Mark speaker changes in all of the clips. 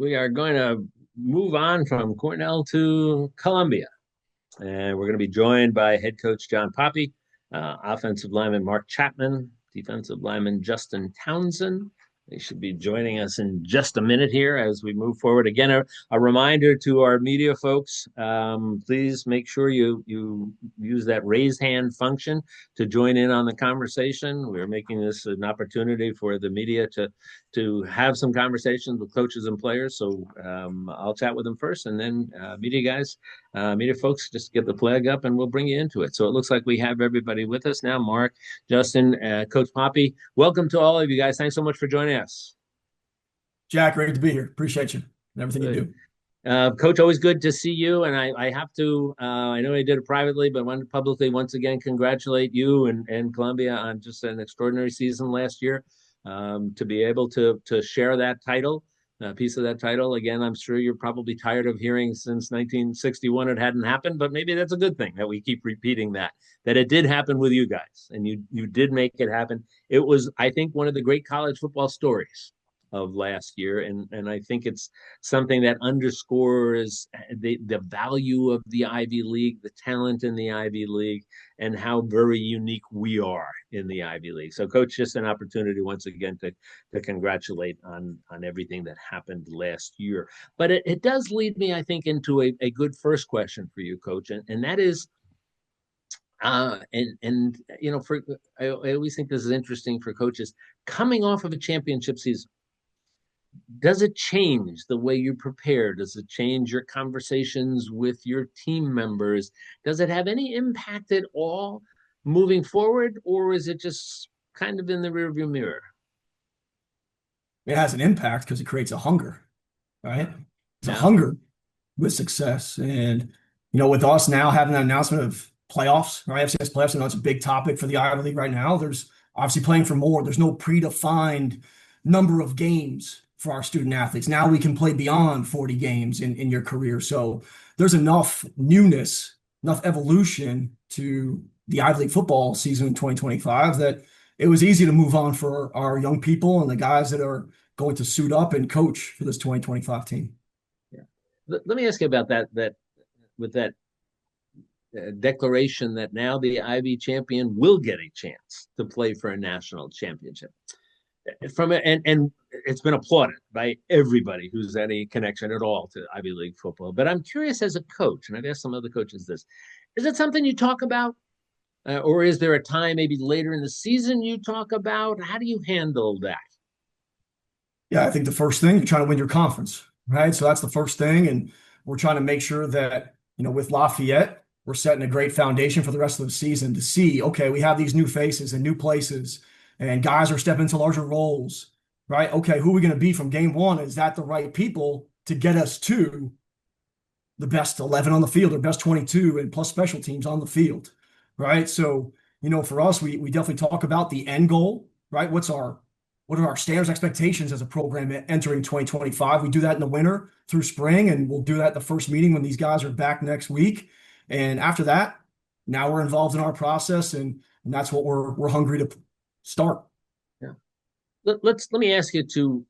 Speaker 1: we are going to move on from Cornell to Columbia. And we're going to be joined by head coach John Poppy, offensive lineman Mark Chapman, defensive lineman Justin Townsend. They should be joining us in just a minute here as we move forward. Again, a reminder to our media folks, please make sure you use that raise hand function to join in on the conversation. We're making this an opportunity for the media to have some conversations with coaches and players. So I'll chat with them first, and then media guys, media folks, just get the flag up and we'll bring you into it. So it looks like we have everybody with us now. Mark, Justin, Coach Poppy, welcome to all of you guys. Thanks so much for joining us.
Speaker 2: Jack, great to be here. Appreciate you and everything you do.
Speaker 1: Coach, always good to see you. And I have to, I know I did it privately, but want to publicly once again congratulate you and Columbia on just an extraordinary season last year. To be able to share that title, a piece of that title. Again, I'm sure you're probably tired of hearing since 1961 it hadn't happened, but maybe that's a good thing that we keep repeating that it did happen with you guys, and you did make it happen. It was, I think, one of the great college football stories of last year, and I think it's something that underscores the value of the Ivy League, the talent in the Ivy League, and how very unique we are in the Ivy League. So, Coach, just an opportunity once again to congratulate on everything that happened last year. But it does lead me, I think, into a good first question for you, Coach, and that is, and you know, I always think this is interesting for coaches coming off of a championship season. Does it change the way you prepare? Does it change your conversations with your team members? Does it have any impact at all moving forward, or is it just kind of in the rearview mirror?
Speaker 2: It has an impact because it creates a hunger, right? It's a
Speaker 1: Yeah.
Speaker 2: hunger with success. And, with us now having that announcement of playoffs, right? FCS playoffs, it's a big topic for the Ivy League right now. There's obviously playing for more. There's no predefined number of games for our student athletes. Now we can play beyond 40 games in your career. So there's enough newness, enough evolution to the Ivy League football season in 2025 that it was easy to move on for our young people and the guys that are going to suit up and coach for this 2025 team.
Speaker 1: Yeah. Let me ask you about that with that declaration that now the Ivy champion will get a chance to play for a national championship. From it, and it's been applauded by everybody who's any connection at all to Ivy League football. But I'm curious, as a coach, and I've asked some other coaches this: is it something you talk about, or is there a time maybe later in the season you talk about? How do you handle that?
Speaker 2: Yeah, I think the first thing, you're trying to win your conference, right? So that's the first thing, and we're trying to make sure that with Lafayette, we're setting a great foundation for the rest of the season to see, okay, we have these new faces and new places, and guys are stepping into larger roles, right? Okay, who are we going to be from game one? Is that the right people to get us to the best 11 on the field or best 22 and plus special teams on the field, right? So, for us, we definitely talk about the end goal, right? What are our standards expectations as a program entering 2025? We do that in the winter through spring, and we'll do that at the first meeting when these guys are back next week. And after that, now we're involved in our process, and that's what we're hungry to start.
Speaker 1: Yeah. Let me ask you to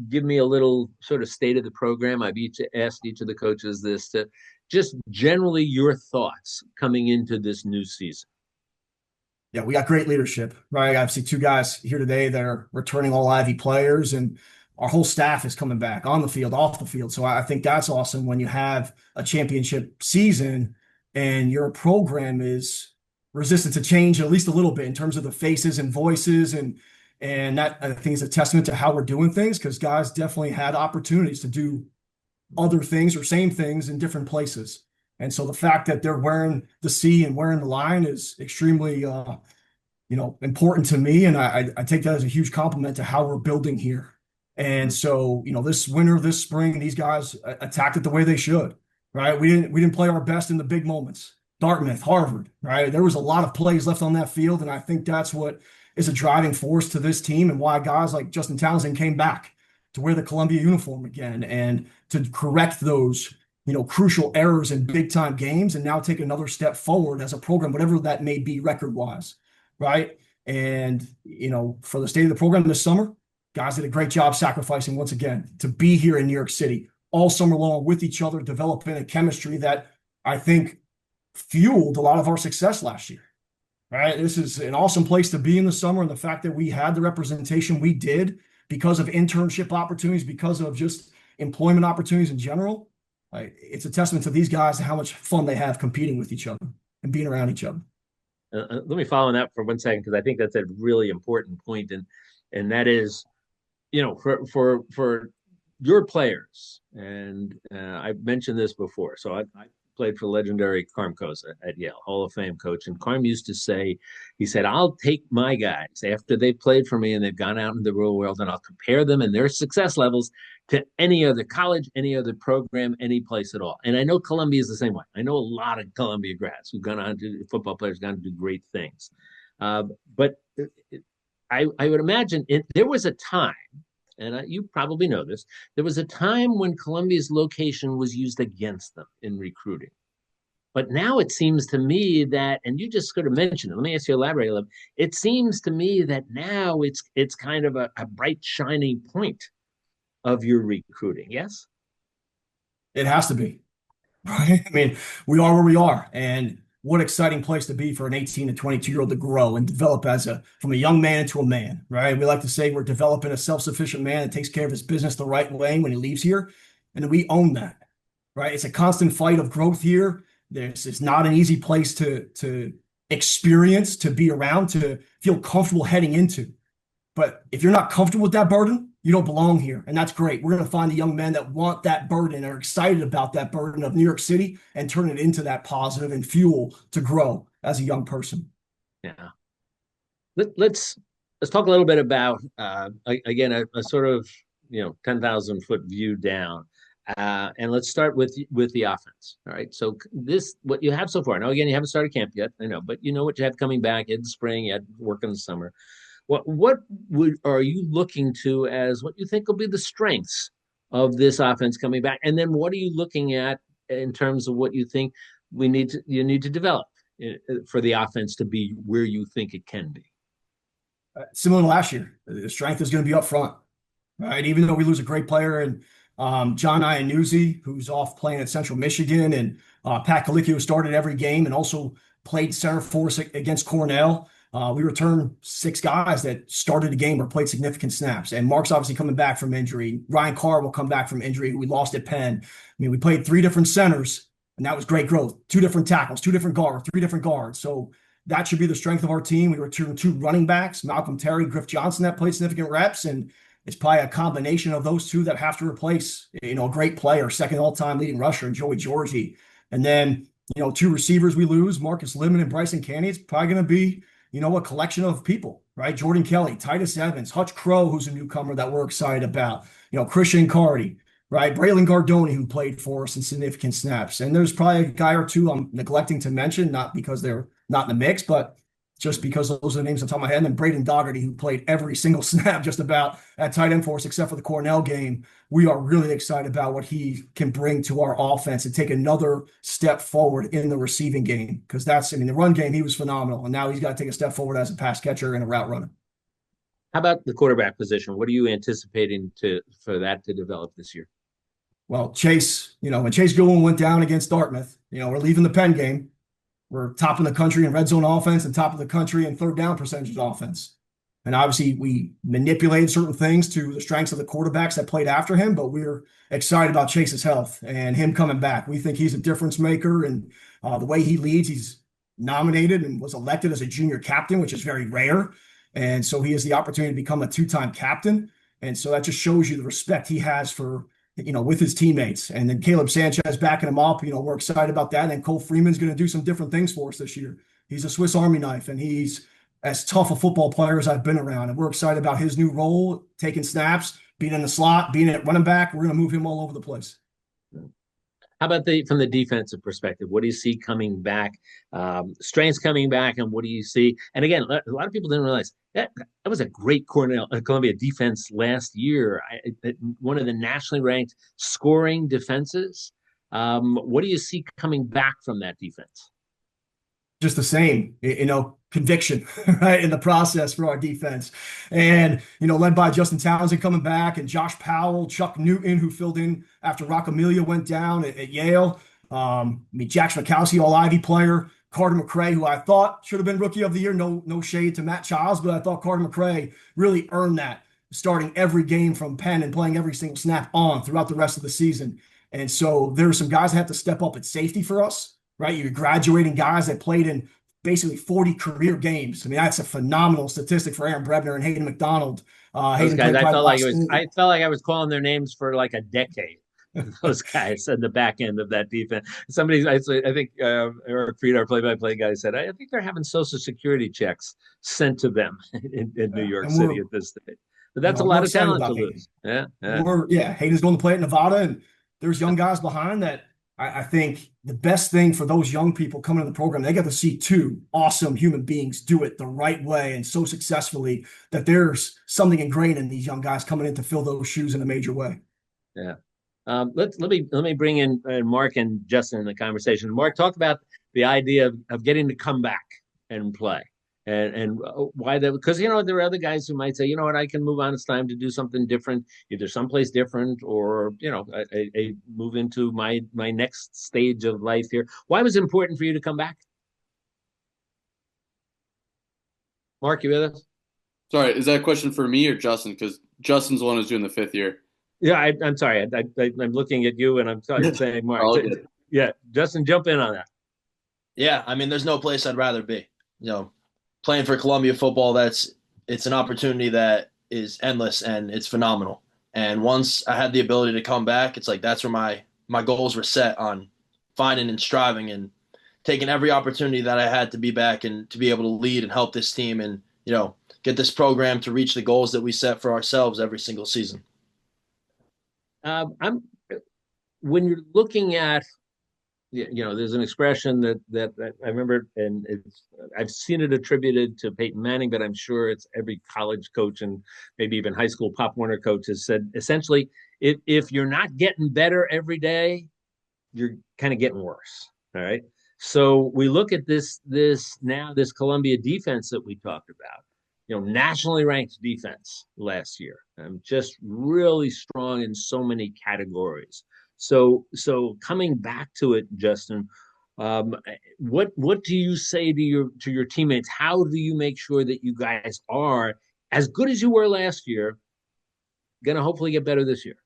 Speaker 1: give me a little sort of state of the program. I've asked each of the coaches this, to just generally your thoughts coming into this new season.
Speaker 2: Yeah, we got great leadership, right? I've seen two guys here today that are returning all Ivy players, and our whole staff is coming back on the field, off the field. So I think that's awesome when you have a championship season and your program is resistant to change at least a little bit in terms of the faces and voices. And that, I think, is a testament to how we're doing things, because guys definitely had opportunities to do other things or same things in different places. And so the fact that they're wearing the C and wearing the line is extremely, important to me. And I take that as a huge compliment to how we're building here. And so, this winter, this spring, these guys attacked it the way they should, right? We didn't play our best in the big moments. Dartmouth, Harvard, right? There was a lot of plays left on that field. And I think that's what is a driving force to this team and why guys like Justin Townsend came back to wear the Columbia uniform again and to correct those crucial errors in big time games and now take another step forward as a program, whatever that may be record wise. Right. And, for the state of the program this summer, Guys did a great job sacrificing once again to be here in New York City all summer long with each other, developing a chemistry that I think fueled a lot of our success last year. Right? This is an awesome place to be in the summer, and the fact that we had the representation we did because of internship opportunities, because of just employment opportunities in general, like, it's a testament to these guys and how much fun they have competing with each other and being around each other.
Speaker 1: Let me follow on that for 1 second because I think that's a really important point, and that is, for your players, and I've mentioned this before. So I played for legendary Carm Koza at Yale, Hall of Fame coach, and Carm used to say, he said, "I'll take my guys after they've played for me and they've gone out in the real world, and I'll compare them and their success levels to any other college, any other program, any place at all." And I know Columbia is the same way. I know a lot of Columbia grads who've gone on to football players, gone to do great things. But I would imagine there was a time, and you probably know this, there was a time when Columbia's location was used against them in recruiting. But now it seems to me that, and you just sort of mentioned it, let me ask you to elaborate a little. It seems to me that now it's kind of a bright, shining point of your recruiting. Yes?
Speaker 2: It has to be, right? I mean, we are where we are, and what exciting place to be for an 18 to 22-year-old to grow and develop from a young man into a man, right? We like to say we're developing a self-sufficient man that takes care of his business the right way when he leaves here, and we own that, right? It's a constant fight of growth here. It's not an easy place to experience, to be around, to feel comfortable heading into. But if you're not comfortable with that burden, you don't belong here. And that's great. We're going to find the young men that want that burden, are excited about that burden of New York City, and turn it into that positive and fuel to grow as a young person.
Speaker 1: Yeah. Let's talk a little bit about again a sort of 10,000 foot view down. And let's start with the offense. All right. So what you have so far. Now, again, you haven't started camp yet. I know, but you know what you have coming back in the spring. You had work in the summer. What are you looking to as what you think will be the strengths of this offense coming back? And then what are you looking at in terms of what you think you need to develop for the offense to be where you think it can be?
Speaker 2: Similar to last year, the strength is going to be up front, right? Even though we lose a great player and John Iannuzzi, who's off playing at Central Michigan, and Pat Colicchio started every game and also played center force against Cornell. We returned 6 guys that started a game or played significant snaps. And Mark's obviously coming back from injury. Ryan Carr will come back from injury, who we lost at Penn. I mean, we played 3 different centers, and that was great growth. 2 different tackles, 2 different guards, 3 different guards. So that should be the strength of our team. We returned 2 running backs, Malcolm Terry, Griff Johnson, that played significant reps. And it's probably a combination of those 2 that have to replace, a great player, second all-time leading rusher, and Joey Georgie. And then, 2 receivers we lose, Marcus Lemon and Bryson Canny. It's probably going to be, a collection of people, right? Jordan Kelly, Titus Evans, Hutch Crow, who's a newcomer that we're excited about, Christian Cardi, right? Braylon Gardoni, who played for us in significant snaps. And there's probably a guy or 2 I'm neglecting to mention, not because they're not in the mix, but just because those are the names on top of my head. And then Braden Dougherty, who played every single snap just about at tight end for us, except for the Cornell game. We are really excited about what he can bring to our offense and take another step forward in the receiving game. Because the run game, he was phenomenal. And now he's got to take a step forward as a pass catcher and a route runner.
Speaker 1: How about the quarterback position? What are you anticipating for that to develop this year?
Speaker 2: Well, Chase, when Chase Goodwin went down against Dartmouth, we're leaving the Penn game. We're top of the country in red zone offense and top of the country in third down percentage offense. And obviously, we manipulated certain things to the strengths of the quarterbacks that played after him, but we're excited about Chase's health and him coming back. We think he's a difference maker, and the way he leads, he's nominated and was elected as a junior captain, which is very rare. And so he has the opportunity to become a 2-time captain. And so that just shows you the respect he has for with his teammates. And then Caleb Sanchez backing him up. We're excited about that. And then Cole Freeman's going to do some different things for us this year. He's a Swiss Army knife, and he's as tough a football player as I've been around. And we're excited about his new role, taking snaps, being in the slot, being at running back. We're going to move him all over the place.
Speaker 1: How about from the defensive perspective? What do you see coming back? Strengths coming back, and what do you see? And again, a lot of people didn't realize that was a great Columbia defense last year. One of the nationally ranked scoring defenses. What do you see coming back from that defense?
Speaker 2: Just the same, conviction, right, in the process for our defense. And, led by Justin Townsend coming back and Josh Powell, Chuck Newton, who filled in after Rock Amelia went down at Yale. Jack Schmakowski, all Ivy player. Carter McRae, who I thought should have been Rookie of the Year. No shade to Matt Childs, but I thought Carter McRae really earned that, starting every game from Penn and playing every single snap on throughout the rest of the season. And so there are some guys that have to step up at safety for us, right? You're graduating guys that played in basically 40 career games. I mean, that's a phenomenal statistic for Aaron Brebner and Hayden McDonald.
Speaker 1: Those
Speaker 2: Hayden
Speaker 1: guys,
Speaker 2: played
Speaker 1: I
Speaker 2: probably
Speaker 1: felt
Speaker 2: the
Speaker 1: like
Speaker 2: last.
Speaker 1: I felt like I was calling their names for like a decade. Those guys at the back end of that defense. I think Eric Fried, our play-by-play guy, said, I think they're having Social Security checks sent to them in New York
Speaker 2: And we're,
Speaker 1: City at this stage. But that's a
Speaker 2: we're
Speaker 1: lot of
Speaker 2: excited
Speaker 1: talent to
Speaker 2: about Hayden.
Speaker 1: lose. Yeah, yeah.
Speaker 2: Hayden's going to play at Nevada, and there's young guys behind that. I think the best thing for those young people coming in the program, they get to see two awesome human beings do it the right way and so successfully that there's something ingrained in these young guys coming in to fill those shoes in a major way.
Speaker 1: Yeah. Let me bring in Mark and Justin in the conversation. Mark, talk about the idea of getting to come back and play, and why that, because there are other guys who might say, you know what, I can move on. It's time to do something different, either someplace different or a move into my next stage of life here. Why was it important for you to come back? Mark, you with us?
Speaker 3: Sorry, is that a question for me or Justin? Because Justin's the one who's doing the fifth year.
Speaker 1: Yeah, I'm sorry. I'm looking at you and I'm saying, Mark.
Speaker 3: All good.
Speaker 1: Yeah, Justin, jump in on that.
Speaker 4: Yeah, I mean, there's no place I'd rather be. Playing for Columbia football, it's an opportunity that is endless and it's phenomenal. And once I had the ability to come back, it's like that's where my goals were set on finding and striving and taking every opportunity that I had to be back and to be able to lead and help this team and, get this program to reach the goals that we set for ourselves every single season.
Speaker 1: I'm when you're looking at, there's an expression that I remember, and I've seen it attributed to Peyton Manning, but I'm sure it's every college coach and maybe even high school Pop Warner coach has said, essentially, if you're not getting better every day, you're kind of getting worse. All right. So we look at this Columbia defense that we talked about. Nationally ranked defense last year. Just really strong in so many categories. So coming back to it, Justin, what do you say to your teammates? How do you make sure that you guys are as good as you were last year, going to hopefully get better this year?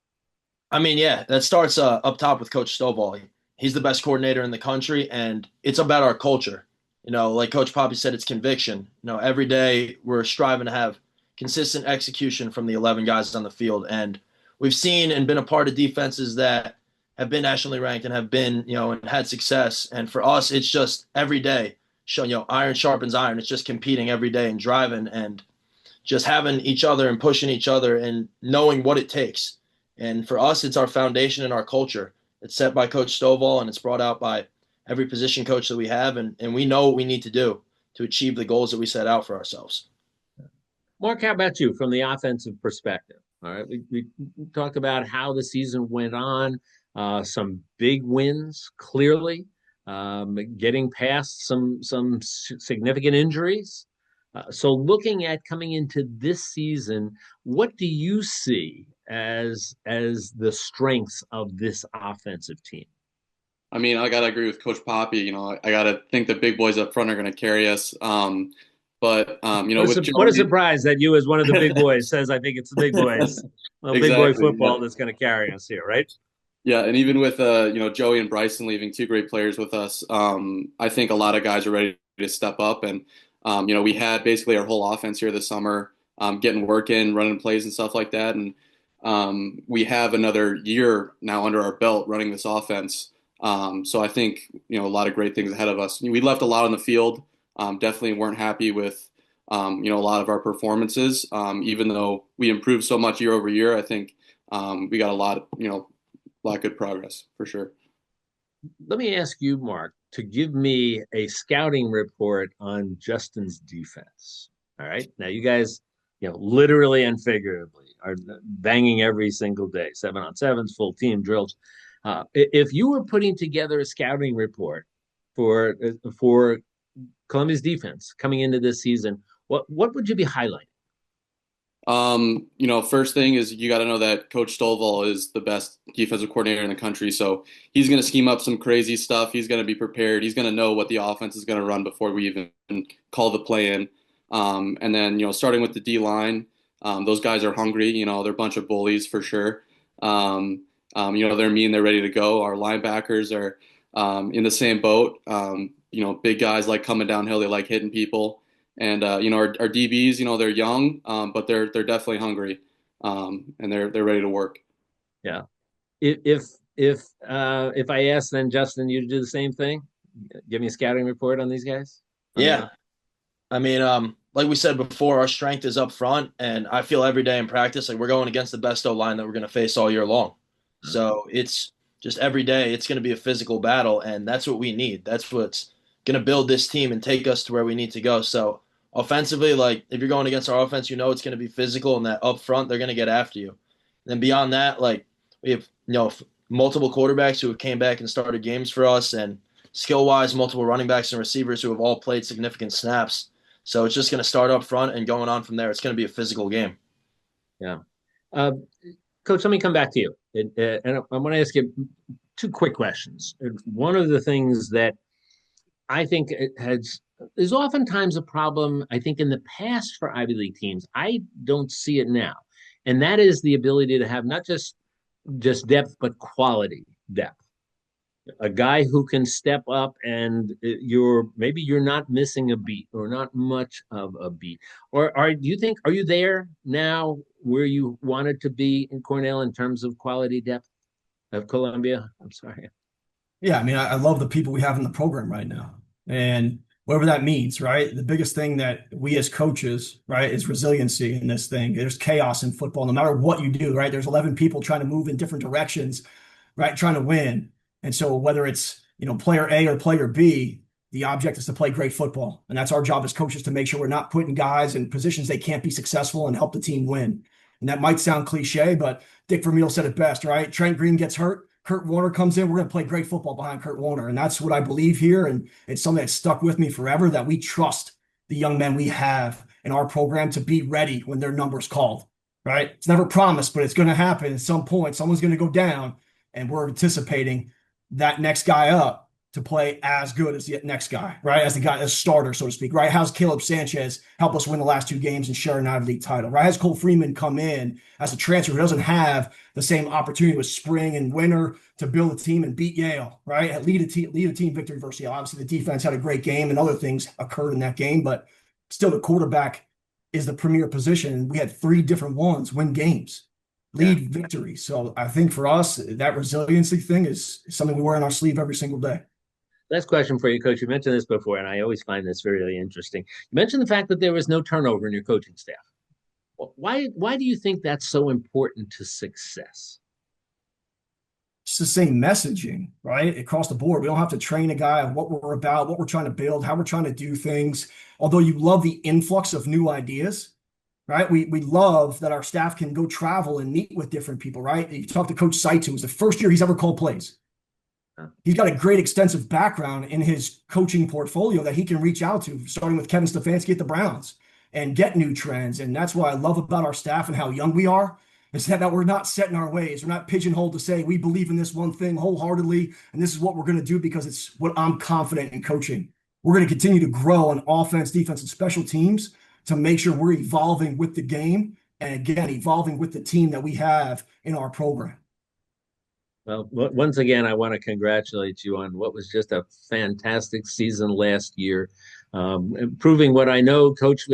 Speaker 4: I mean, yeah, that starts up top with Coach Stovall. He's the best coordinator in the country, and it's about our culture. Like Coach Poppy said, it's conviction. Every day we're striving to have consistent execution from the 11 guys on the field. And we've seen and been a part of defenses that have been nationally ranked and have been, and had success. And for us, it's just every day showing, iron sharpens iron. It's just competing every day and driving and just having each other and pushing each other and knowing what it takes. And for us, it's our foundation and our culture. It's set by Coach Stovall and it's brought out by every position coach that we have, and we know what we need to do to achieve the goals that we set out for ourselves.
Speaker 1: Mark, how about you from the offensive perspective? All right, we talked about how the season went on, some big wins, clearly, getting past some significant injuries. So looking at coming into this season, what do you see as the strengths of this offensive team?
Speaker 3: I mean, I gotta agree with Coach Poppy. I gotta think the big boys up front are gonna carry us. What
Speaker 1: a surprise that you, as one of the big boys, says I think it's the big boys,
Speaker 3: exactly,
Speaker 1: big boy football that's going to carry us here, right?
Speaker 3: Yeah, and even with Joey and Bryson leaving, two great players with us, I think a lot of guys are ready to step up. And we had basically our whole offense here this summer, getting work in, running plays and stuff like that. And we have another year now under our belt running this offense. So I think, a lot of great things ahead of us. We left a lot on the field. Definitely weren't happy with, a lot of our performances. Even though we improved so much year over year, I think we got a lot of good progress for sure.
Speaker 1: Let me ask you, Mark, to give me a scouting report on Justin's defense. All right. Now, you guys, literally and figuratively are banging every single day, 7-on-7s, full team drills. If you were putting together a scouting report for Columbia's defense coming into this season, what would you be highlighting?
Speaker 3: First thing is you got to know that Coach Stovall is the best defensive coordinator in the country. So he's going to scheme up some crazy stuff. He's going to be prepared. He's going to know what the offense is going to run before we even call the play in. And then, starting with the D line, those guys are hungry. They're a bunch of bullies for sure. They're mean. They're ready to go. Our linebackers are in the same boat. Big guys like coming downhill. They like hitting people. And our DBs, they're young, but they're definitely hungry, and they're ready to work.
Speaker 1: Yeah. If I ask then Justin, you to do the same thing, give me a scouting report on these guys.
Speaker 4: Yeah, I mean, like we said before, our strength is up front, and I feel every day in practice like we're going against the best O line that we're going to face all year long. So it's just every day it's going to be a physical battle, and that's what we need. That's what's going to build this team and take us to where we need to go. So offensively, like if you're going against our offense, it's going to be physical, and that up front they're going to get after you. And then beyond that, like we have multiple quarterbacks who came back and started games for us, and skill-wise, multiple running backs and receivers who have all played significant snaps. So it's just going to start up front and going on from there. It's going to be a physical game.
Speaker 1: Yeah. Coach, let me come back to you. And I want to ask you two quick questions. One of the things that I think is oftentimes a problem, I think, in the past for Ivy League teams. I don't see it now. And that is the ability to have not just depth, but quality depth. A guy who can step up and you're not missing a beat or not much of a beat. Or are you there now where you wanted to be in Cornell in terms of quality depth of Columbia? I'm sorry.
Speaker 2: Yeah, I mean, I love the people we have in the program right now. And whatever that means, right? The biggest thing that we as coaches, right, is resiliency in this thing. There's chaos in football, no matter what you do, right? There's 11 people trying to move in different directions, right? Trying to win. And so whether it's, player A or player B, the object is to play great football. And that's our job as coaches to make sure we're not putting guys in positions they can't be successful and help the team win. And that might sound cliche, but Dick Vermeil said it best, right? Trent Green gets hurt. Kurt Warner comes in, we're going to play great football behind Kurt Warner. And that's what I believe here. And it's something that's stuck with me forever, that we trust the young men we have in our program to be ready when their number's called, right? It's never promised, but it's going to happen at some point. Someone's going to go down, and we're anticipating that next guy up to play as good as the next guy, right? As the guy, as starter, so to speak, right? How's Caleb Sanchez help us win the last two games and share an Ivy League title, right? Has Cole Freeman come in as a transfer who doesn't have the same opportunity with spring and winter to build a team and beat Yale, right? Lead a team victory versus Yale. Obviously, the defense had a great game and other things occurred in that game, but still the quarterback is the premier position. We had 3 different ones win games, lead victory. So I think for us, that resiliency thing is something we wear on our sleeve every single day.
Speaker 1: Last question for you, Coach. You mentioned this before, and I always find this very interesting. You mentioned the fact that there was no turnover in your coaching staff. Why do you think that's so important to success?
Speaker 2: It's the same messaging, right? Across the board. We don't have to train a guy on what we're about, what we're trying to build, how we're trying to do things. Although you love the influx of new ideas, right? We love that our staff can go travel and meet with different people, right? You talk to Coach Seitz, who was the first year he's ever called plays. He's got a great extensive background in his coaching portfolio that he can reach out to, starting with Kevin Stefanski at the Browns, and get new trends. And that's what I love about our staff and how young we are, is that we're not set in our ways. We're not pigeonholed to say we believe in this one thing wholeheartedly, and this is what we're going to do because it's what I'm confident in coaching. We're going to continue to grow on offense, defense, and special teams to make sure we're evolving with the game, and again, evolving with the team that we have in our program.
Speaker 1: Well, once again, I want to congratulate you on what was just a fantastic season last year, proving what I know, Coach.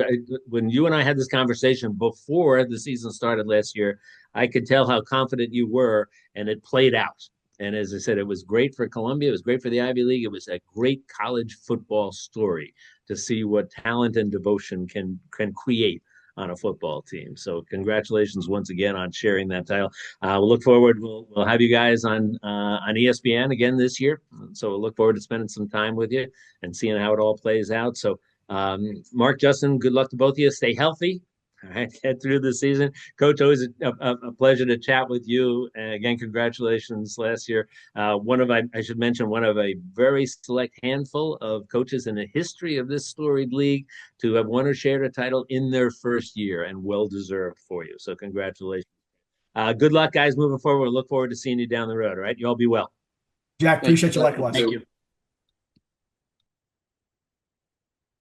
Speaker 1: When you and I had this conversation before the season started last year, I could tell how confident you were, and it played out. And as I said, it was great for Columbia. It was great for the Ivy League. It was a great college football story to see what talent and devotion can create on a football team. So congratulations once again on sharing that title. We'll look forward. We'll have you guys on ESPN again this year. So we'll look forward to spending some time with you and seeing how it all plays out. So Mark, Justin, good luck to both of you. Stay healthy. All right, get through the season, Coach. Always a pleasure to chat with you. And again, congratulations last year. I should mention, one of a very select handful of coaches in the history of this storied league to have won or shared a title in their first year, and well deserved for you. So congratulations. Good luck, guys, moving forward. Look forward to seeing you down the road. All right, you all be well.
Speaker 2: Jack,
Speaker 3: Thank
Speaker 2: appreciate you
Speaker 3: you.
Speaker 2: likewise.
Speaker 4: Thank you.